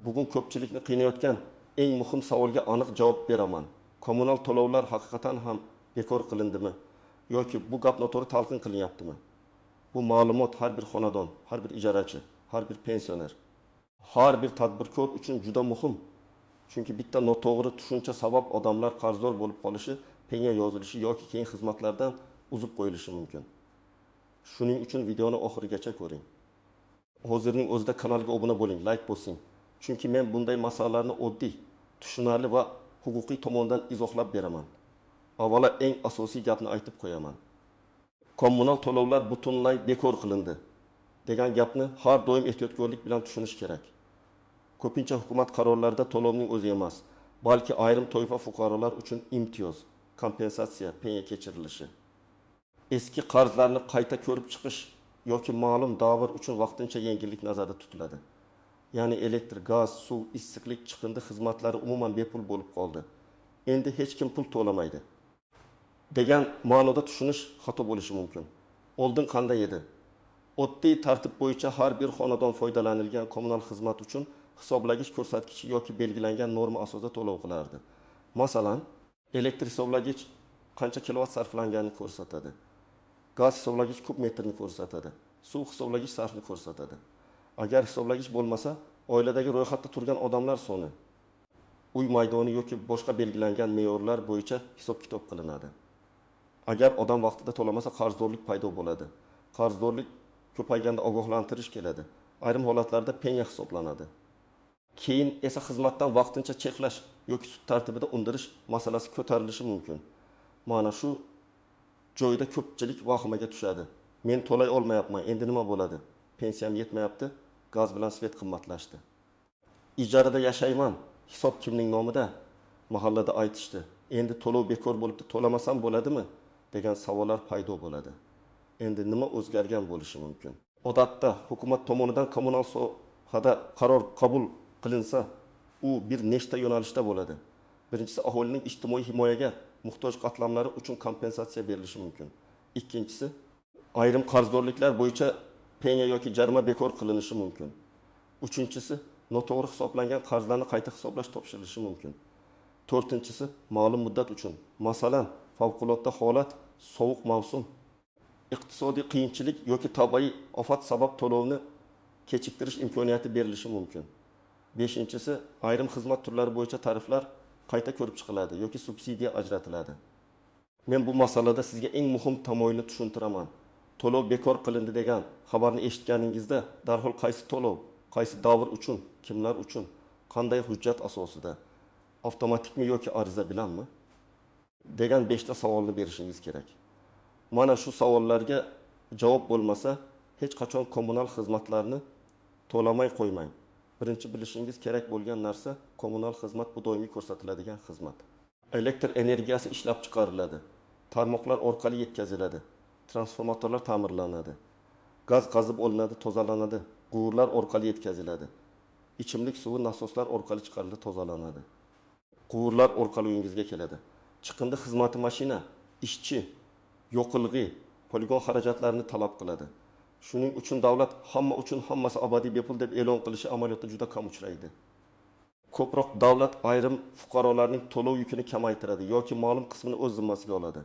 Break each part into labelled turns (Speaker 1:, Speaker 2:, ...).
Speaker 1: bugun ko'pchilikni qiynayotgan eng muhim savolga aniq javob beraman. Kommunal to'lovlar haqiqatan ham bekor qilindimi yoki bu gap noto'g'ri talqin qilinyaptimi? Bu ma'lumot har bir xonadon, har bir ijarachi, har bir pensioner, har bir tadbirkor uchun juda muhim. Chunki bitta noto'g'ri tushuncha sabab odamlar qarzdor bo'lib qolishi, penga yozilishi yoki keyin xizmatlardan uzib qo'yilishi mumkin. Shuning uchun videoni oxirigacha ko'ring. Hozirning o'zida kanalga obuna bo'ling, like bosing. Chunki men bunday masalalarni oddiy, tushunarli va huquqiy tomondan izohlab beraman. Avvalo eng asosiy gapni aytib qo'yaman. Kommunal to'lovlar butunlay bekor qilindi degan gapni har doim ehtiyotkorlik bilan tushunish kerak. Ko'pincha hukumat qarorlarida to'lovning o'zi emas, balki ayrim toifa fuqarolar uchun imtiyoz, kompensatsiya, penga kechirilishi, eski qarzlarni qayta ko'rib chiqish yoki ma'lum davr uchun vaqtincha yengillik nazarda tutiladi. Ya'ni elektr, gaz, suv, issiqlik, chiqindi xizmatlari umuman bepul bo'lib qoldi. Endi hech kim pul to'lamaydi degan ma'noda tushunish xato bo'lishi mumkin. Oldin qanday edi? Oddiy tartib bo'yicha har bir xonadon foydalanilgan kommunal xizmat uchun hisoblagich ko'rsatkichi yoki belgilangan norma asosida to'lov qilardi. Masalan, elektr hisoblagich qancha kilovat sarflanganini ko'rsatadi. Gaz hisoblagich kub metrni ko'rsatadi. Suv hisoblagich sarfini ko'rsatadi. Agar hisoblagich bo'lmasa, oiladagi ro'yxatda turgan odamlar soni, uy maydoni yoki boshqa belgilangan me'yorlar bo'yicha hisob-kitob qilinadi. Agar odam vaqtida to'lamasa, qarzdorlik paydo bo'ladi. Qarzdorlik ko'payganda ogohlantirish keladi. Ayrim holatlarda penga hisoblanadi. Keyin esa xizmatdan vaqtincha cheklash yoki sud tartibida undirish masalasi ko'tarilishi mumkin. Mana shu joyda ko'pchilik vahimaga tushadi. Men to'lay olmayapman, endi nima bo'ladi? Pensiyam yetmayapti, gaz bilan svet qimmatlashdi. Ijarada yashayman, hisob kimning nomida? Mahallada aytishdi. Endi to'lov bekor bo'libdi, to'lamasam bo'ladimi? Degan savollar paydo bo'ladi. Endi nima o'zgargan bo'lishi mumkin? Odatda hukumat tomonidan kommunal sohada qaror qabul qilinsa, u bir nechta yo'nalishda bo'ladi. Birinchisi, aholining ijtimoiy himoyaga muhtoj qatlamlari uchun kompensatsiya berilishi mumkin. Ikkinchisi, ayrim qarzdorliklar bo'yicha penga yoki jarima bekor qilinishi mumkin. Uchinchisi, noto'g'ri hisoblangan qarzlarni qayta hisoblash topshirilishi mumkin. To'rtinchisi, ma'lum muddat uchun, masalan, favqulodda holat, sovuq mavsum, iqtisodiy qiyinchilik yoki tabiiy ofat sabab to'lovni kechiktirish imkoniyati berilishi mumkin. Beshinchisi, ayrim xizmat turlari bo'yicha tariflar qayta ko'rib chiqiladi yoki subsidiya ajratiladi. Men bu masalada sizga eng muhim tamoyilni tushuntiraman. To'lov bekor qilindi degan xabarni eshitganingizda darhol qaysi to'lov, qaysi davr uchun, kimlar uchun, qanday hujjat asosida, avtomatikmi yoki ariza bilanmi degan 5 ta savolni berishingiz kerak. Mana shu savollarga javob bo'lmasa, hech qachon kommunal xizmatlarni to'lamay qo'ymang. Birinchi bilishingiz kerak bo'lgan narsa, kommunal xizmat bu doimiy ko'rsatiladigan xizmat. Elektr energiyasi ishlab chiqariladi, tarmoqlar orqali yetkaziladi, transformatorlar ta'mirlanadi, gaz qazib olinadi, tozalanadi, quvurlar orqali yetkaziladi, ichimlik suvi nasoslar orqali chiqarilib tozalanadi, quvurlar orqali uyingizga keladi. Chiqindi xizmati mashina, ishchi, yo'qilg'i, poligon xarajatlarini talab qiladi. Shuning uchun davlat hamma uchun hammasi abadiy bepul deb e'lon qilishi amaliyotda juda kam uchraydi. Ko'proq davlat ayrim fuqarolarning to'lov yukini kamaytiradi yoki ma'lum qismini o'z zimmasiga oladi.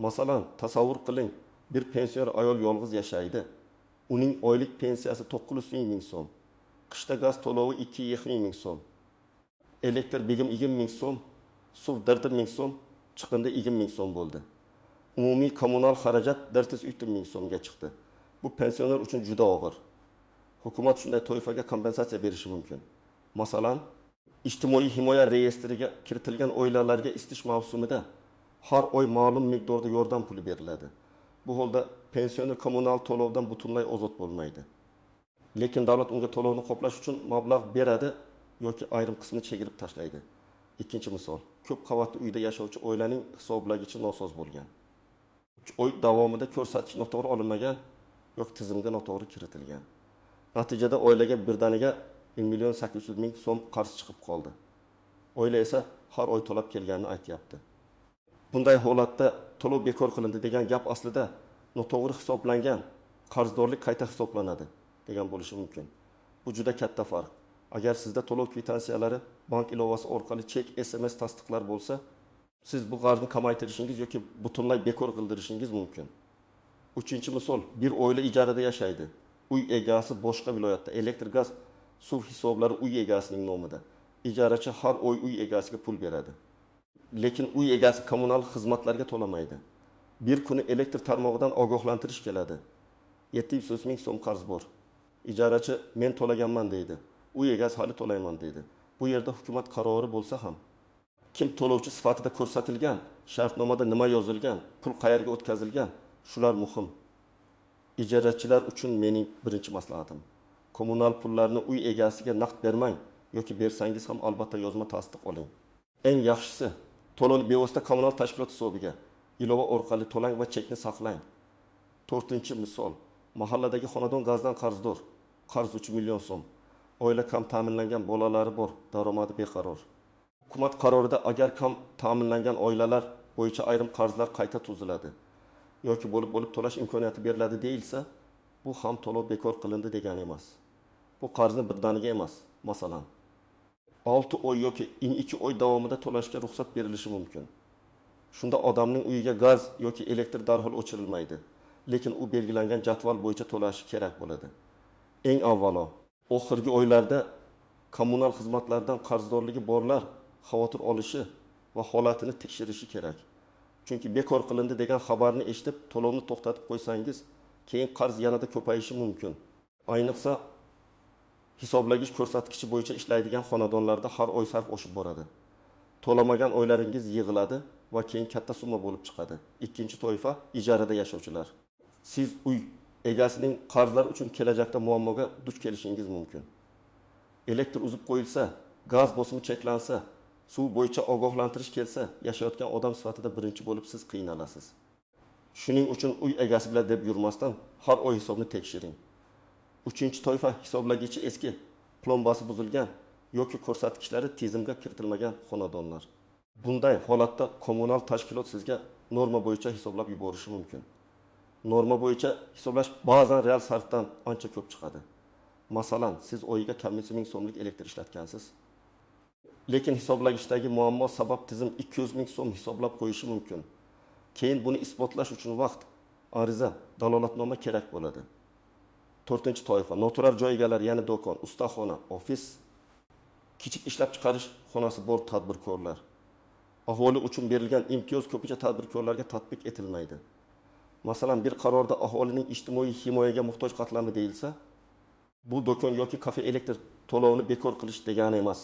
Speaker 1: Masalan, tasavvur qiling, bir pensioner ayol yolg'iz yashaydi. Uning oylik pensiyasi 900 ming so'm. Qishda gaz to'lovi 220 ming so'm. Elektr begim 20 ming so'm, suv 40 ming so'm, chiqindi 20 ming so'm bo'ldi. Umumiy kommunal xarajat 430 ming so'mga chiqdi. Bu pensioner uchun juda og'ir. Hukumat shunday toifaga kompensatsiya berishi mumkin. Masalan, ijtimoiy himoya reyestriga kiritilgan oilalarga isitish mavsumida har oy ma'lum miqdorda yordam puli beriladi. Bu holda pensioner kommunal to'lovdan butunlay ozod bo'lmaydi. Lekin davlat unga to'lovni qoplash uchun mablag' beradi yoki ayrim qismini chegirib tashlaydi. Ikkinchi misol, ko'p qavatli uyda yashovchi oilaning hisoblagichi nosoz bo'lgan. 3 oy davomida ko'rsatkich noto'g'ri olinmagan yoki tizimga noto'g'ri kiritilgan. Natijada oilaga birdaniga 1.800 ming so'm qarz chiqib qoldi. Oila esa har oy to'lab kelganini aytayapti. Bunday holatda to'lov bekor qilindi degan gap aslida noto'g'ri hisoblangan qarzdorlik qayta hisoblanadi degan bo'lishi mumkin. Bu juda katta farq. Agar sizda to'lov kvitansiyalari bank ilovasi orqali chek, SMS tasdiqlar bo'lsa, siz bu qarzni kamaytirishingiz yoki butunlay bekor qildirishingiz mumkin. Uchinchi misol, bir oila ijarada yashaydi. Uy egasi boshqa viloyatda, elektr, gaz, suv hisoblari uy egasining nomida. Ijarachi har oy uy egasiga pul beradi. Lekin uy egasi kommunal xizmatlarga to'lamaydi. Bir kuni elektr tarmog'idan ogohlantirish keladi. 700 ming so'm qarz bor. Ijarachi men to'laganman deydi. Uy egasi hali to'layman deydi. Bu yerda hukumat qarori bo'lsa ham, kim to'lovchi sifatida ko'rsatilgan, shartnomada nima yozilgan, pul qayerga o'tkazilgan, shular muhim. Ijarachilar uchun mening birinchi maslahatim: kommunal pullarni uy egasiga naqd bermang yoki bersangiz ham albatta yozma tasdiq oling. Eng yaxshisi, to'lovni bevosita kommunal tashkilot hisobiga ilova orqali to'lang va chekni saqlang. 4-misol, mahalladagi xonadon gazdan qarzdor, qarz 3 million so'm. Oila kam ta'minlangan, bolalari bor, daromadi beqaror. Hukumat qarorida agar kam ta'minlangan oilalar bo'yicha ayrim qarzlar qayta tuziladi yoki bo'lib to'lash imkoniyati beriladi deyilsa, bu ham to'lov bekor qilindi degani emas. Bu qarzni birdaniga emas. Masalan, 6 oy yoki 2 oy davomida to'lashga ruxsat berilishi mumkin. Shunda odamning uyiga gaz yoki elektr darhol o'chirilmaydi, lekin u belgilangan jadval bo'yicha to'lashi kerak bo'ladi. Eng avvalo, oxirgi oylarda kommunal xizmatlardan qarzdorligi borlar xavotir olishi va holatini tekshirishi kerak. Chunki bekor qilindi degan xabarni eshitib, to'lovni to'xtatib qo'ysangiz, keyin qarz yanada ko'payishi mumkin. Ayniqsa, hisoblagich ko'rsatkichi bo'yicha ishlaydigan xonadonlarda har oy sarf oshib boradi. To'lamagan oylaringiz yig'iladi va keyin katta summa bo'lib chiqadi. Ikkinchi toifa ijarada yashovchilar. Siz uy egasining qarzlar uchun kelajakda muammoga duch kelishingiz mumkin. Elektr uzib qo'yilsa, gaz bosimi cheklansa, suv bo'yicha ogohlantirish kelsa, yashayotgan odam sifatida birinchi bo'lib siz qiynalasiz. Shuning uchun uy egasi bilan deb yurmasdan har oy hisobni tekshiring. Uchinchi toifa hisoblagichi eski, plombasi buzilgan yoki ko'rsatkichlari tizimga kiritilmagan xonadonlar. Bunday holatda kommunal tashkilot sizga norma bo'yicha hisoblab yuborishi mumkin. Norma bo'yicha hisoblash ba'zan real sarfdan ancha ko'p chiqadi. Masalan, siz oyiga kam 100 ming so'mlik elektr ishlatgansiz. Lekin hisoblagichdagi muammo sabab tizim 200 ming so'm hisoblab qo'yishi mumkin. Keyin buni isbotlash uchun vaqt, ariza, dalolatnoma kerak bo'ladi. 4-toifa, noturar joy egalari, ya'ni do'kon, ustaxona, ofis, kichik ishlab chiqarish xonasi bor tadbirkorlar. Aholi uchun berilgan imtiyoz ko'pincha tadbirkorlarga tatbiq etilmaydi. Masalan, bir qarorda aholining ijtimoiy himoyaga muhtoj qatlami deyilsa, bu do'kon yoki kafe elektr to'lovini bekor qilish degani emas.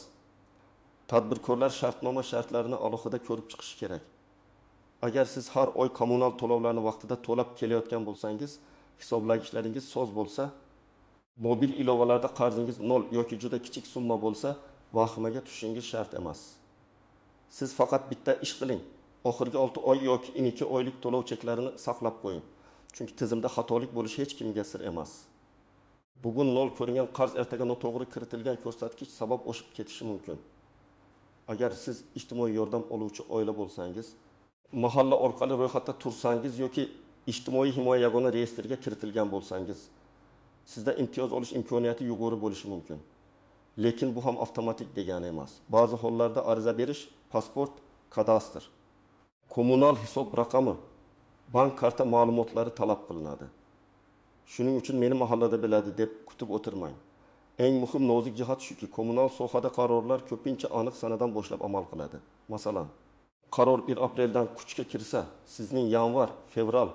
Speaker 1: Tadbirkorlar shartnoma shartlarini alohida ko'rib chiqishi kerak. Agar siz har oy kommunal to'lovlarni vaqtida to'lab kelayotgan bo'lsangiz, hisoblagichlaringiz soz bo'lsa, mobil ilovalarda qarzingiz 0 yoki juda kichik summa bo'lsa, vahimaga tushishingiz shart emas. Siz faqat bitta ish qiling. Oxirgi 6 oy yoki 2 oylik to'lov cheklarini saqlab qo'ying. Chunki tizimda xatolik bo'lishi hech kimga sir emas. Bugun 0 ko'ringan qarz ertaga noto'g'ri kiritilgan ko'rsatkich sabab oshib ketishi mumkin. Agar siz ijtimoiy yordam oluvchi oila bo'lsangiz, mahalla orqali ro'yxatda tursangiz yoki ijtimoiy himoya yagona reyestriga kiritilgan bo'lsangiz, sizda imtiyoz olish imkoniyati yuqori bo'lishi mumkin. Lekin bu ham avtomatik degani emas. Ba'zi hollarda ariza berish, pasport, kadastr, kommunal hisob raqami, bank karta ma'lumotlari talab qilinadi. Shuning uchun meni mahallada biladi deb kutib o'tirmang. Eng muhim nozik jihat shuki, kommunal sohada qarorlar ko'pincha aniq sanadan boshlab amal qiladi. Masalan, qaror 1 apreldan kuchga kirsa, sizning yanvar, fevral,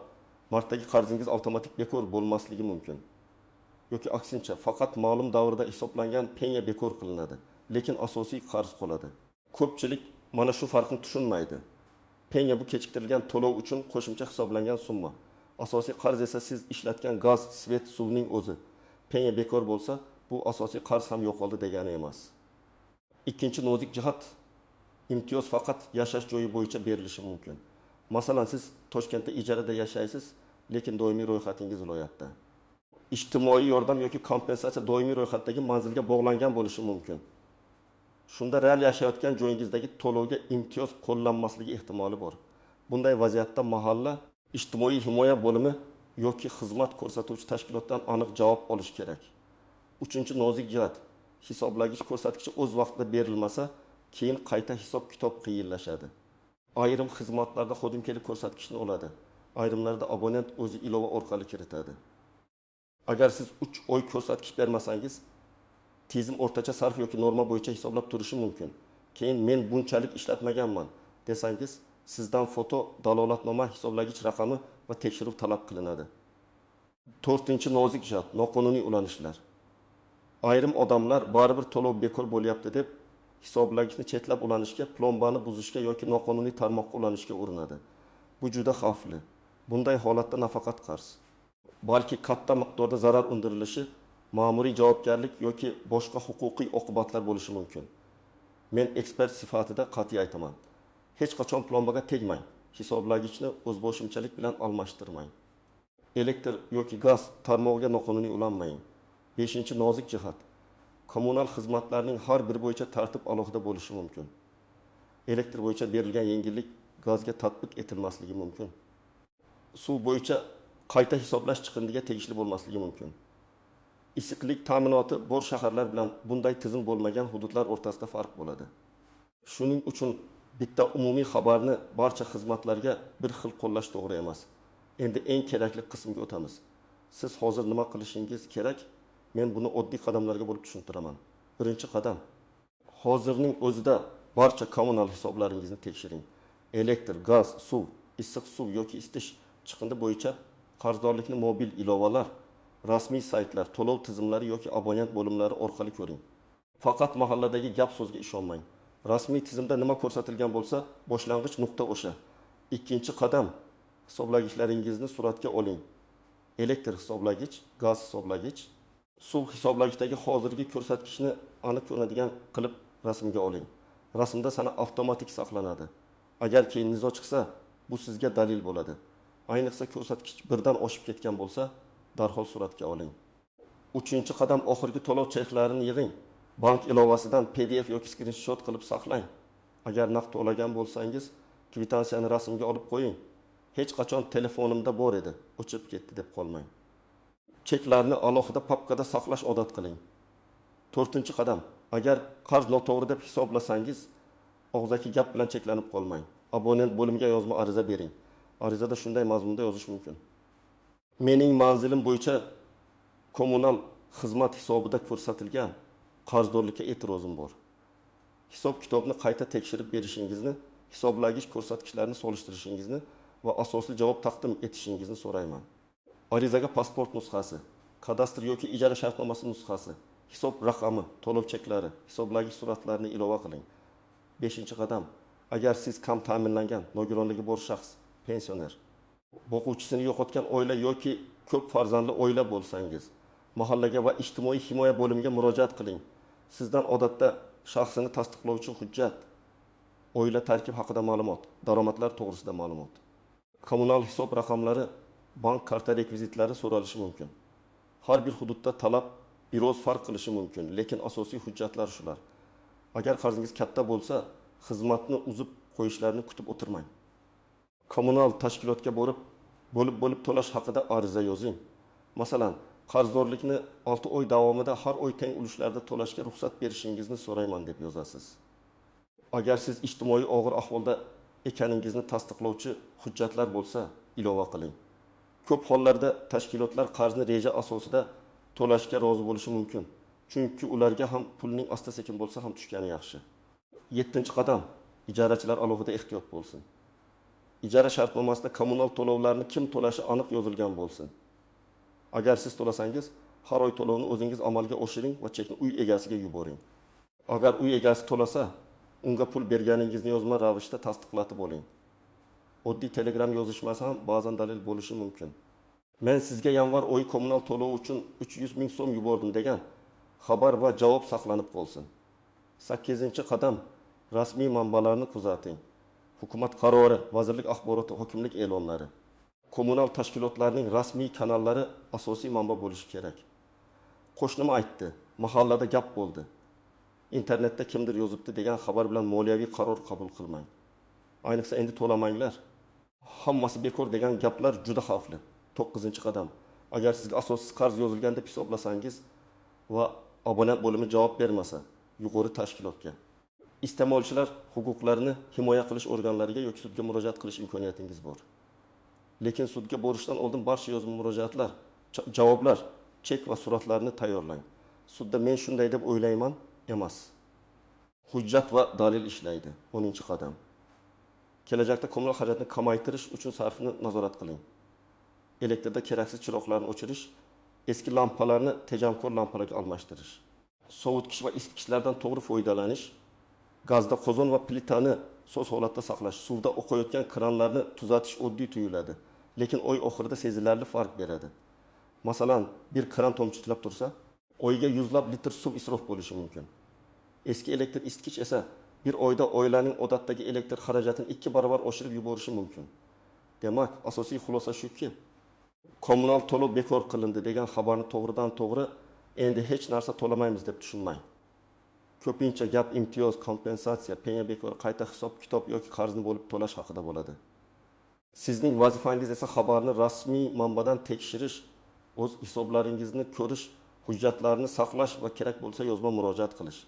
Speaker 1: martdagi qarzingiz avtomatik bekor bo'lmasligi mumkin. Yoki aksincha, faqat ma'lum davrda hisoblangan pensiya bekor qilinadi, lekin asosiy qarz qoladi. Ko'pchilik mana shu farqni tushunmaydi. Pensiya bu kechiktirilgan to'lov uchun qo'shimcha hisoblangan summa. Asosiy qarz esa siz ishlatgan gaz, svet, suvning o'zi. Pensiya bekor bo'lsa, bu asosiy qarz ham yo'qoldi degani emas. Ikkinchi nozik jihat, imtiyoz faqat yashash joyi bo'yicha berilishi mumkin. Masalan, siz Toshkentda ijarada yashaysiz, lekin doimiy ro'yxatingiz viloyatda. Ijtimoiy yordam yoki kompensatsiya doimiy ro'yxatdagi manzilga bog'langan bo'lishi mumkin. Shunda real yashayotgan joyingizdagi to'lovga imtiyoz qo'llanmasligi ehtimoli bor. Bunday vaziyatda mahalla ijtimoiy himoya bo'limi yoki xizmat ko'rsatuvchi tashkilotdan aniq javob olish kerak. 3-nozik jihat, hisoblagich ko'rsatkichi o'z vaqtida berilmasa, keyin qayta hisob-kitob qiyinlashadi. Ayrim xizmatlarda xodim-kelib ko'rsatkichni oladi. Ayrimlarda abonent o'zi ilova orqali kiritadi. Agar siz 3 oy ko'rsatkich bermasangiz, tizim o'rtacha sarf yoki norma bo'yicha hisoblab turishi mumkin. Keyin men bunchalik ishlatmaganman desangiz, sizdan foto, dalolatnoma, hisoblagich raqami va tekshiruv talab qilinadi. 4-chi nozik jihat, noqonuniy ulanishlar. Ayrim odamlar baribir to'lov bekor bo'lyapti deb hisoblagichni chetlab ulanishga, plombani buzishga yoki noqonuniy tarmoqqa ulanishga urinadi. Bu juda xavfli. Bunday holatda nafaqat qarz, balki katta miqdorda zarar undirilishi, ma'muriy javobgarlik yoki boshqa huquqiy oqibatlar bo'lishi mumkin. Men ekspert sifatida qat'iy aytaman. Hech qachon plombaga tegmang. Hisoblagichni o'zboshimchalik bilan almashtirmang. Elektr yoki gaz tarmog'iga noqonuniy ulanmang. 5-chi nozik jihat. Kommunal xizmatlarning har biri bo'yicha tartib alohida bo'lishi mumkin. Elektr bo'yicha berilgan yengillik gazga tatbiq etilmasligi mumkin. Suv bo'yicha qayta hisoblash chiqindiga tegishli bo'lmasligi mumkin. Issiqlik ta'minoti bor shaharlar bilan bunday tizim bo'lmagan hududlar o'rtasida farq bo'ladi. Shuning uchun bitta umumiy xabarni barcha xizmatlarga bir xil qo'llash to'g'ri emas. Endi eng kerakli qismga o'tamiz. Siz hozir nima qilishingiz kerak? Men buni oddiy qadamlarga bo'lib tushuntiraman. Birinchi qadam: hozirning o'zida barcha kommunal hisoblaringizni tekshiring. Elektr, gaz, suv, issiq suv yoki isitish chiqindi bo'yicha qarzdorlikni mobil ilovalar, rasmiy saytlar, to'lov tizimlari yoki abonent bo'limlari orqali ko'ring. Faqat mahalladagi gap so'zga ishonmang. Rasmiy tizimda nima ko'rsatilgan bo'lsa, boshlang'ich nuqta o'sha. Ikkinchi qadam: hisoblagichlaringizni suratga oling. Elektr hisoblagich, gaz hisoblagich, suv hisoblagichdagi hozirgi ko'rsatkichni aniq ko'radigan qilib rasmga oling. Rasmda sana avtomatik saqlanadi. Agar keyin nizo chiqsa, bu sizga dalil bo'ladi. Ayniqsa ko'rsatkich birdan oshib ketgan bo'lsa, darhol suratga oling. 3-chi qadam: oxirgi to'lov cheklarini yig'ing. Bank ilovasidan PDF yoki screenshot qilib saqlang. Agar naqd to'lagan bo'lsangiz, kvitansiyani rasmga olib qo'ying. Hech qachon telefonimda bor edi, o'chib ketdi deb qolmang. Cheklarni alohida papkada saqlash odat qiling. 4-chi qadam: agar qarz noto'g'ri deb hisoblasangiz, og'zaki gap bilan cheklanib qolmang. Abonent bo'limiga yozma ariza bering. Arizada shunday mazmunda yozish mumkin: mening manzilim bo'yicha kommunal xizmat hisobida ko'rsatilgan qarzdorlikka e'tirozim bor. Hisob-kitobni qayta tekshirib berishingizni, hisoblagich ko'rsatkichlarini solishtirishingizni va asosli javob taqdim etishingizni so'rayman. Arizaga pasport nusxasi, kadastr yoki ijara shartnomasi nusxasi, hisob raqami, to'lov cheklari, hisoblagich suratlarini ilova qiling. 5-chi qadam: agar siz kam ta'minlangan, nogironligi bor shaxs, pensioner, boquvchisini yo'qotgan oila yoki ko'p farzandli oila bo'lsangiz, mahallaga va ijtimoiy himoya bo'limiga murojaat qiling. Sizdan odatda shaxsini tasdiqlovchi hujjat, oila tarkib haqida ma'lumot, daromadlar to'g'risida ma'lumot, kommunal hisob raqamlari, bank karta rekvizitlari so'ralishi mumkin. Har bir hududda talab biroz farq qilishi mumkin, lekin asosiy hujjatlar shular. Agar qarzingiz katta bo'lsa, xizmatni uzib qo'yishlarini kutib o'tirmang. Kommunal tashkilotga bo'lib to'lash haqida ariza yozing. Masalan, qarzdorlikni 6 oy davomida har oy teng ulushlarda to'lashga ruxsat berishingizni so'rayman deb yozasiz. Agar siz ijtimoiy og'ir ahvolda ekaningizni tasdiqlovchi hujjatlar bo'lsa, ilova qiling. Ko'p hollarda tashkilotlar qarzni reja asosida to'lashga rozi bo'lishi mumkin. Chunki ularga ham pulning asta-sekin bo'lsa ham tushgani yaxshi. 7-chi qadam: ijarachilar alohida ehtiyot bo'lsin. Ijara shartnomasida kommunal to'lovlarni kim to'lashi aniq yozilgan bo'lsin. Agar siz to'lasangiz, har oy to'lovni o'zingiz amalga oshiring va chekni uy egasiga yuboring. Agar uy egasi to'lasa, unga pul berganingizni yozma ravishda tasdiqlatib oling. Oddiy telegram yozishmasi ham ba'zan dalil bo'lishi mumkin. Men sizga yanvar oyi kommunal to'lov uchun 300 ming so'm yubordim degan xabar va javob saqlanib qolsin. 8-chi qadam: rasmiy manbalarni kuzating. Hukumat qarori, vazirlik axboroti, hokimlik e'lonlari, kommunal tashkilotlarning rasmiy kanallari asosiy manba bo'lishi kerak. Qo'shnim aytdi, mahallada gap bo'ldi, internetda kimdir yozibdi degan xabar bilan moliyaviy qaror qabul qilmang. Ayniqsa endi to'lamanglar. Hammasi bekor degan gaplar juda xavfli. 9-qadam: agar sizga asossiz qarz yozilgan deb hisoblasangiz va abonent bo'limi javob bermasa yuqori tashkilotga, iste'molchilar huquqlarini himoya qilish organlariga yoki sudga murojaat qilish imkoniyatingiz bor. Lekin sudga borishdan oldin barcha yozma murojaatlar, javoblar, chek va suratlarni tayyorlang. Sudda men shunday deb o'ylayman emas. Hujjat va dalil ishlaydi. 10-qadam. Kelajakda kommunal xarajatni kamaytirish uchun sarfni nazorat qiling. Elektrda keraksiz chiroqlarni o'chirish, eski lampalarni tejamkor lampalarga almashtirish. Sovutgich va isitgichlardan to'g'ri foydalanish, gazda qozon va plitani so'z holatda saqlash, suvda oqayotgan kranlarni tuzatish oddiy tuyuladi, lekin oy oxirida sezilarli farq beradi. Masalan, bir kran tomchiklab tursa, oyga yuzlab litr suv isrof bo'lishi mumkin. Eski elektr isitgich esa bir oyda oilaning odatdagi elektr xarajatini 2 barobar oshirib yuborishi mumkin. Demak, asosiy xulosa shuki, kommunal to'lov bekor qilindi degan xabarni to'g'ridan-to'g'ri endi hech narsa to'lamaymiz deb tushunmang. Ko'pincha gap imtiyoz, kompensatsiya, penya bekor, qayta hisob-kitob yoki qarzni bo'lib to'lash haqida bo'ladi. Sizning vazifangiz esa xabarni rasmiy manbadan tekshirish, o'z hisoblaringizni ko'rish, hujjatlarni saqlash va kerak bo'lsa yozma murojaat qilish.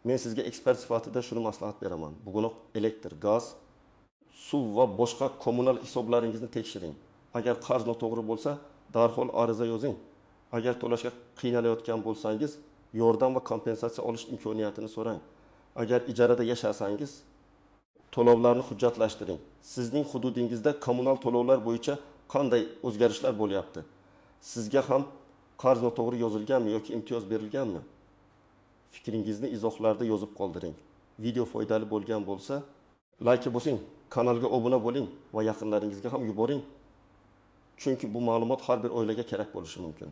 Speaker 1: Men sizga ekspert sifatida shuni maslahat beraman. Bugunoq elektr, gaz, suv va boshqa kommunal hisoblaringizni tekshiring. Agar qarz noto'g'ri bo'lsa, darhol ariza yozing. Agar to'lashga qiynalayotgan bo'lsangiz, yordam va kompensatsiya olish imkoniyatini so'rang. Agar ijarada yashasangiz, to'lovlarni hujjatlashtiring. Sizning hududingizda kommunal to'lovlar bo'yicha qanday o'zgarishlar bo'lyapti? Sizga ham qarz noto'g'ri yozilganmi yoki imtiyoz berilganmi? Fikringizni izohlarda yozib qoldiring. Video foydali bo'lgan bo'lsa, like bosing, kanalga obuna bo'ling va yaqinlaringizga ham yuboring. Chunki bu ma'lumot har bir oilaga kerak bo'lishi mumkin.